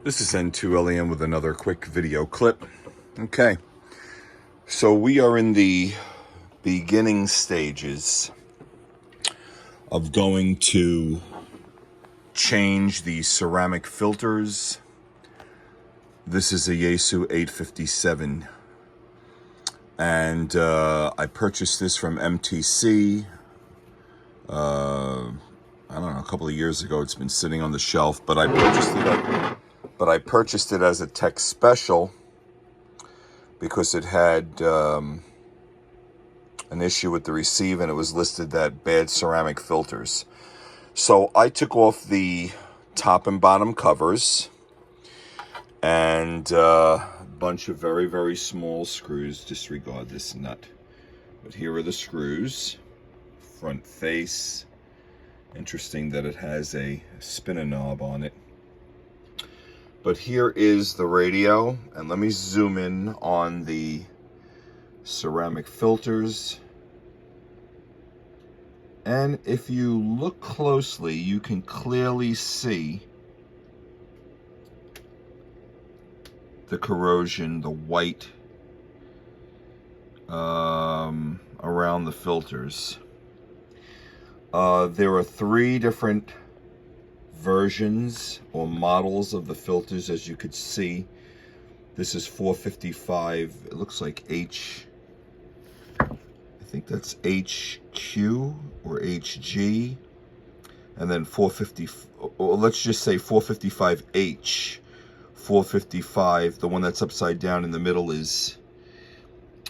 This is N2LEM with another quick video clip. Okay, so we are in the beginning stages of going to change the ceramic filters. This is a FT-857, and I purchased this from MTC. I don't know, a couple of years ago. It's been sitting on the shelf, but I purchased it as a Tech Special because it had an issue with the receive, and it was listed that bad ceramic filters. So I took off the top and bottom covers and a bunch of very, very small screws. Disregard this nut. But here are the screws. Front face. Interesting that it has a spinner knob on it. But here is the radio, and let me zoom in on the ceramic filters. And if you look closely, you can clearly see the corrosion, the white around the filters. There are 3 different versions or models of the filters, as you could see. This is 455. It looks like I think that's HQ or HG, and then 450, or let's just say 455H. 455, the one that's upside down in the middle, is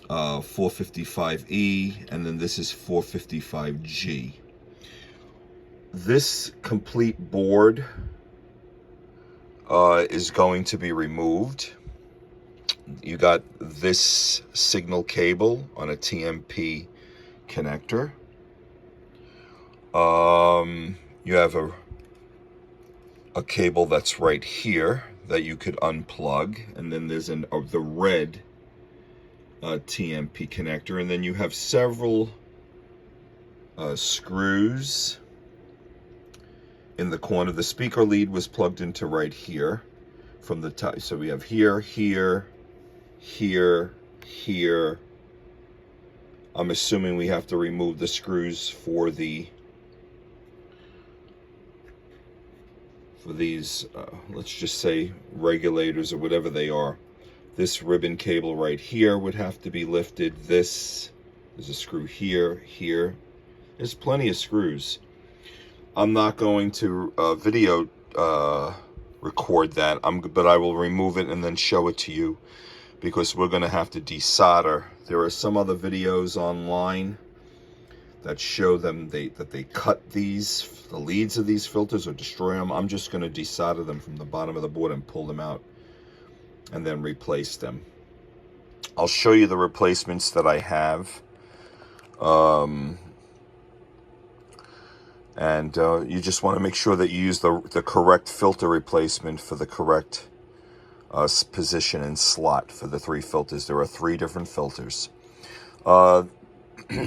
455E, and then this is 455G. This complete board is going to be removed. You got this signal cable on a TMP connector. You have a cable that's right here that you could unplug, and then there's the red TMP connector, and then you have several screws in the corner. The speaker lead was plugged into right here from the top. So we have here, here, here, here. I'm assuming we have to remove the screws for these, let's just say regulators or whatever they are. This ribbon cable right here would have to be lifted. There's a screw here, here. There's plenty of screws. I'm not going to video record that, but I will remove it and then show it to you, because we're going to have to desolder. There are some other videos online that show them that they cut the leads of these filters or destroy them. I'm just going to desolder them from the bottom of the board and pull them out and then replace them. I'll show you the replacements that I have. And you just want to make sure that you use the correct filter replacement for the correct position and slot for the 3 filters. There are 3 different filters.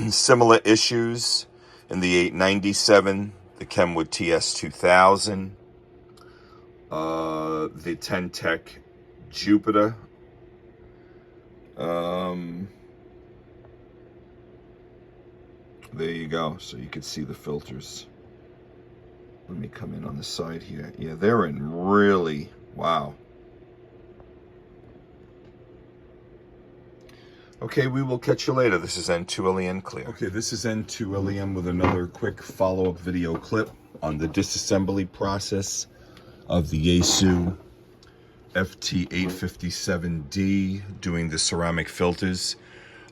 Similar issues in the 897, the Kenwood TS-2000, the Tec Jupiter. There you go. So you can see the filters. Let me come in on the side here. Yeah, they're in really, wow. Okay, we will catch you later. This is N2LEM Clear. Okay, this is N2LEM with another quick follow-up video clip on the disassembly process of the Yaesu FT-857D doing the ceramic filters.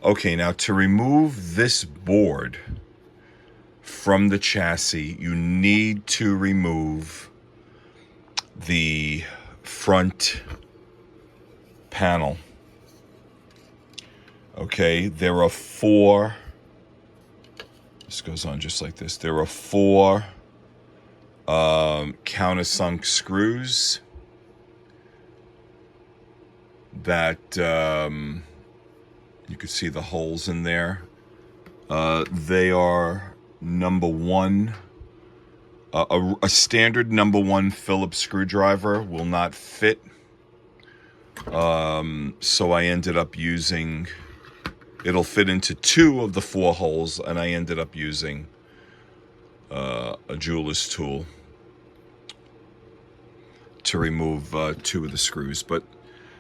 Okay, now to remove this board from the chassis, you need to remove the front panel. Okay, there are 4, this goes on just like this. There are 4 countersunk screws that you can see the holes in there. They are number 1 A standard #1 Phillips screwdriver will not fit. So I ended up using, it'll fit into 2 of the 4 holes, and I ended up using a jeweler's tool to remove 2 of the screws. But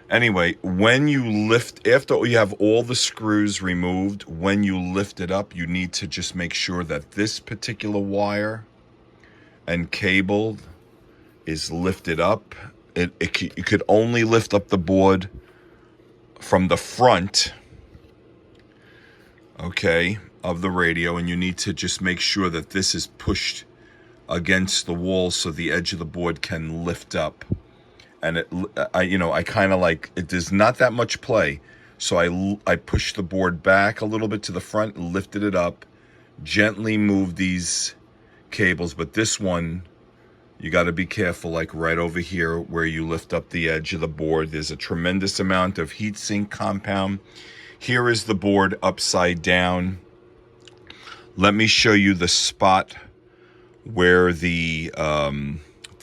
anyway, when you lift, after you have all the screws removed, when you lift it up, you need to just make sure that this particular wire and cable is lifted up. You could only lift up the board from the front, okay, of the radio, and you need to just make sure that this is pushed against the wall so the edge of the board can lift up. And I kind of like it. There's not that much play, so I pushed the board back a little bit to the front, lifted it up, gently moved these cables. But this one, you got to be careful, like right over here where you lift up the edge of the board. There's a tremendous amount of heatsink compound. Here is the board upside down. Let me show you the spot where the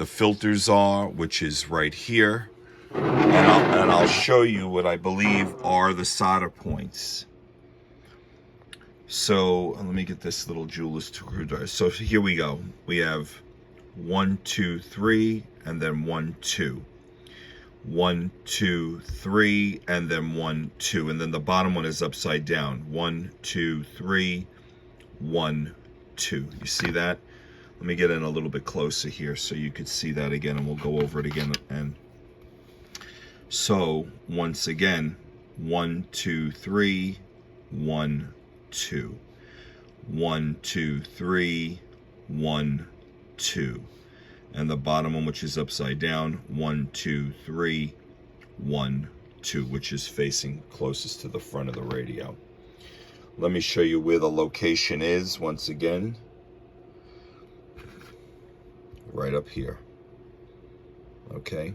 filters are, which is right here. And I'll show you what I believe are the solder points. So let me get this little jeweler's screwdriver. So here we go. We have 1, 2, 3, and then 1, 2. 1, 2, 3, and then 1, 2. And then the bottom one is upside down. 1, 2, 3, 1, 2. You see that? Let me get in a little bit closer here so you could see that again, and we'll go over it again. And so once again, 1, 2, 3, 1, 2. 1, 2, 3, 1, 2. And the bottom one, which is upside down, 1, 2, 3, 1, 2, which is facing closest to the front of the radio. Let me show you where the location is once again. Right up here. Okay.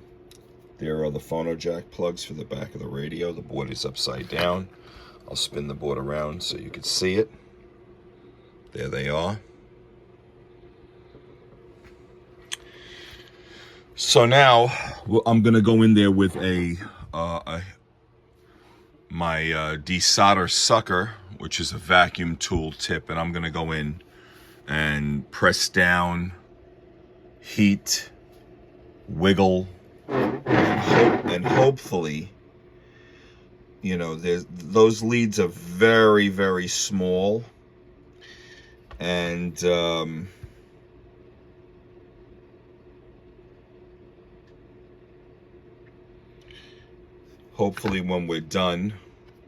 There are the phono jack plugs for the back of the radio. The board is upside down. I'll spin the board around so you can see it. There they are. So now I'm going to go in there with my desolder sucker, which is a vacuum tool tip, and I'm going to go in and press down, heat, wiggle, and hopefully, you know, those leads are very, very small, and hopefully when we're done,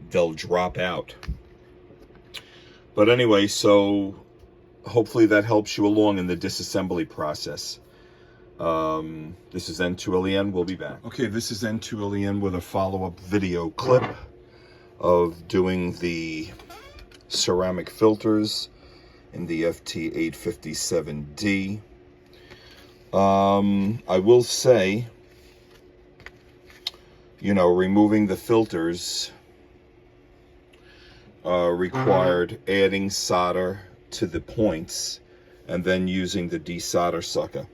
they'll drop out. But anyway, so hopefully that helps you along in the disassembly process. This is N2LEN. We'll be back. Okay, this is N2LEN with a follow-up video clip of doing the ceramic filters in the FT-857D. I will say, you know, removing the filters required adding solder to the points and then using the desolder sucker.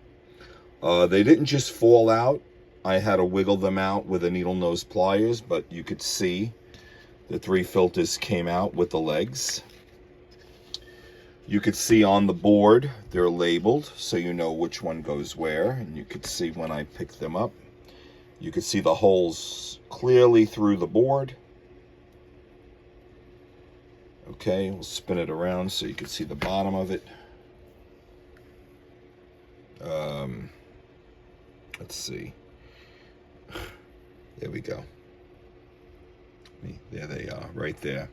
They didn't just fall out. I had to wiggle them out with a needle nose pliers, but you could see the 3 filters came out with the legs. You could see on the board they're labeled so you know which one goes where, and you could see when I picked them up. You could see the holes clearly through the board. Okay, we'll spin it around so you can see the bottom of it. Let's see. There we go. There they are, right there.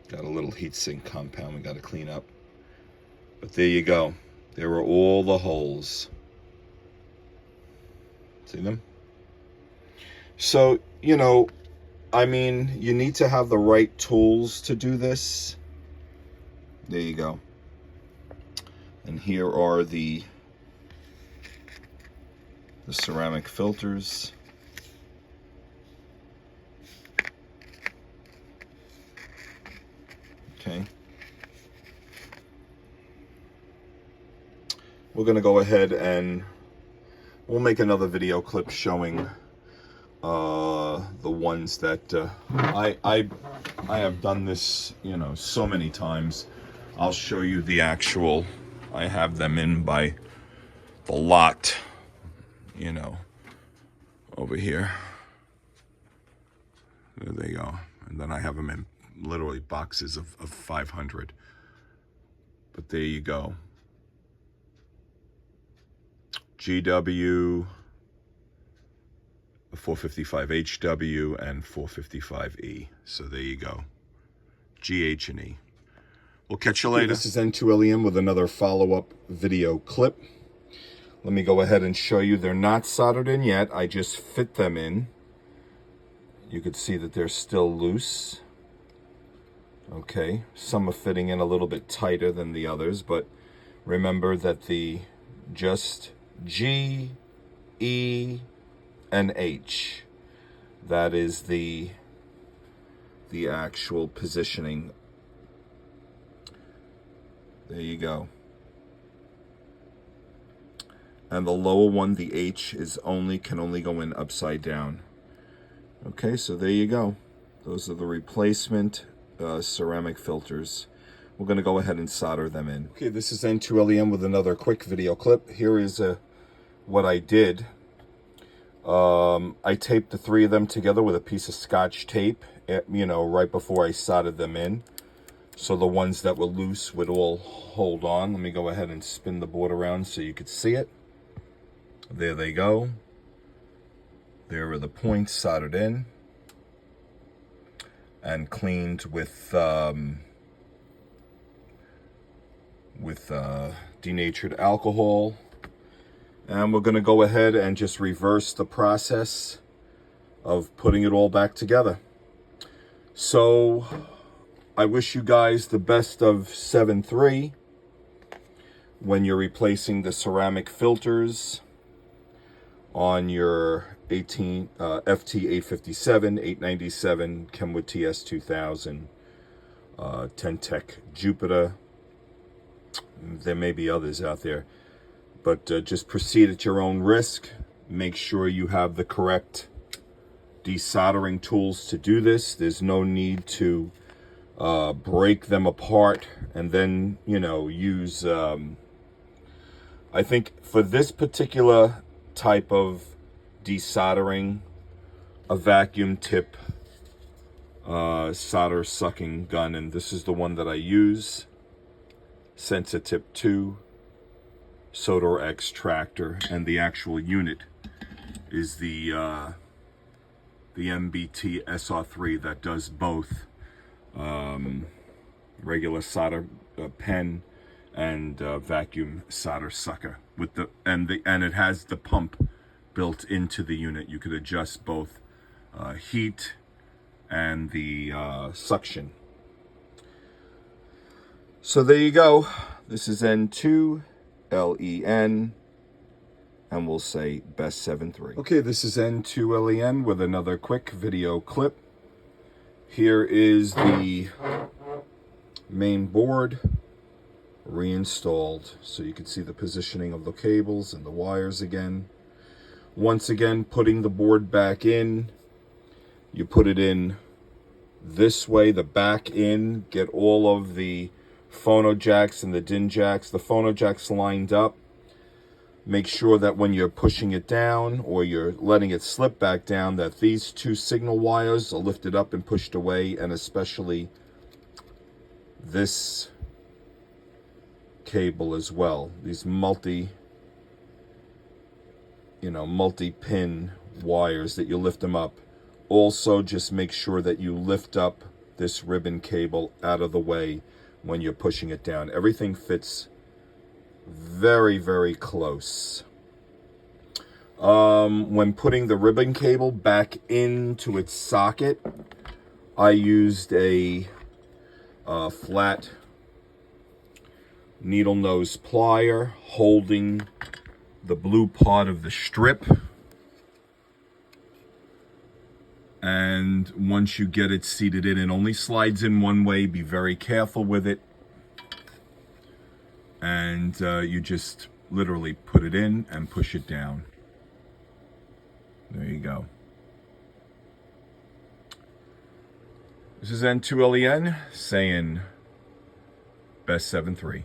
Got a little heatsink compound we got to clean up. But there you go. There are all the holes. See them? So, you know, I mean, you need to have the right tools to do this. There you go. And here are the ceramic filters. Okay. we're going to go ahead and we'll make another video clip showing the ones that I have done this, you know, so many times. I'll show you the actual, I have them in by the lot, you know, over here. There they go. And then I have them in literally boxes of 500. But there you go. GW, 455 HW, and 455 E. So there you go. GH and E. We'll catch you later. This is N2LEM with another follow-up video clip. Let me go ahead and show you. They're not soldered in yet. I just fit them in. You can see that they're still loose. Okay, some are fitting in a little bit tighter than the others, but remember that the just G, E, and H, that is the actual positioning. There you go. And the lower one, the H, can only go in upside down. Okay, so there you go. Those are the replacement ceramic filters. We're going to go ahead and solder them in. Okay, this is N2LEM with another quick video clip. Here is what I did. I taped the three of them together with a piece of Scotch tape, you know, right before I soldered them in. So the ones that were loose would all hold on. Let me go ahead and spin the board around so you could see it. There they go. There are the points soldered in and cleaned with denatured alcohol. And we're going to go ahead and just reverse the process of putting it all back together. So I wish you guys the best of 7.3 when you're replacing the ceramic filters on your FT-857, 897, Kenwood TS-2000, 10 Tec Jupiter. There may be others out there, but just proceed at your own risk. Make sure you have the correct desoldering tools to do this. There's no need to break them apart and then, you know, use, I think for this particular type of desoldering, a vacuum tip solder sucking gun, and this is the one that I use, Sensor Tip 2 Soda extractor, and the actual unit is the MBT SR3 that does both regular solder pen and vacuum solder sucker with and it has the pump built into the unit. You could adjust both heat and the suction. So there you go. This is N2LEM, and we'll say best 7.3. Okay, this is N2LEM with another quick video clip. Here is the main board reinstalled, so you can see the positioning of the cables and the wires again. Once again, putting the board back in, you put it in this way, the back in, get all of the phono jacks and the DIN jacks, the phono jacks lined up. Make sure that when you're pushing it down or you're letting it slip back down, that these two signal wires are lifted up and pushed away, and especially this cable as well. These multi-pin wires, that you lift them up. Also, just make sure that you lift up this ribbon cable out of the way when you're pushing it down. Everything fits very, very close. When putting the ribbon cable back into its socket, I used a flat needle nose plier holding the blue part of the strip. And once you get it seated in, it only slides in one way. Be very careful with it. And you just literally put it in and push it down. There you go. This is N2LEN saying best 7-3.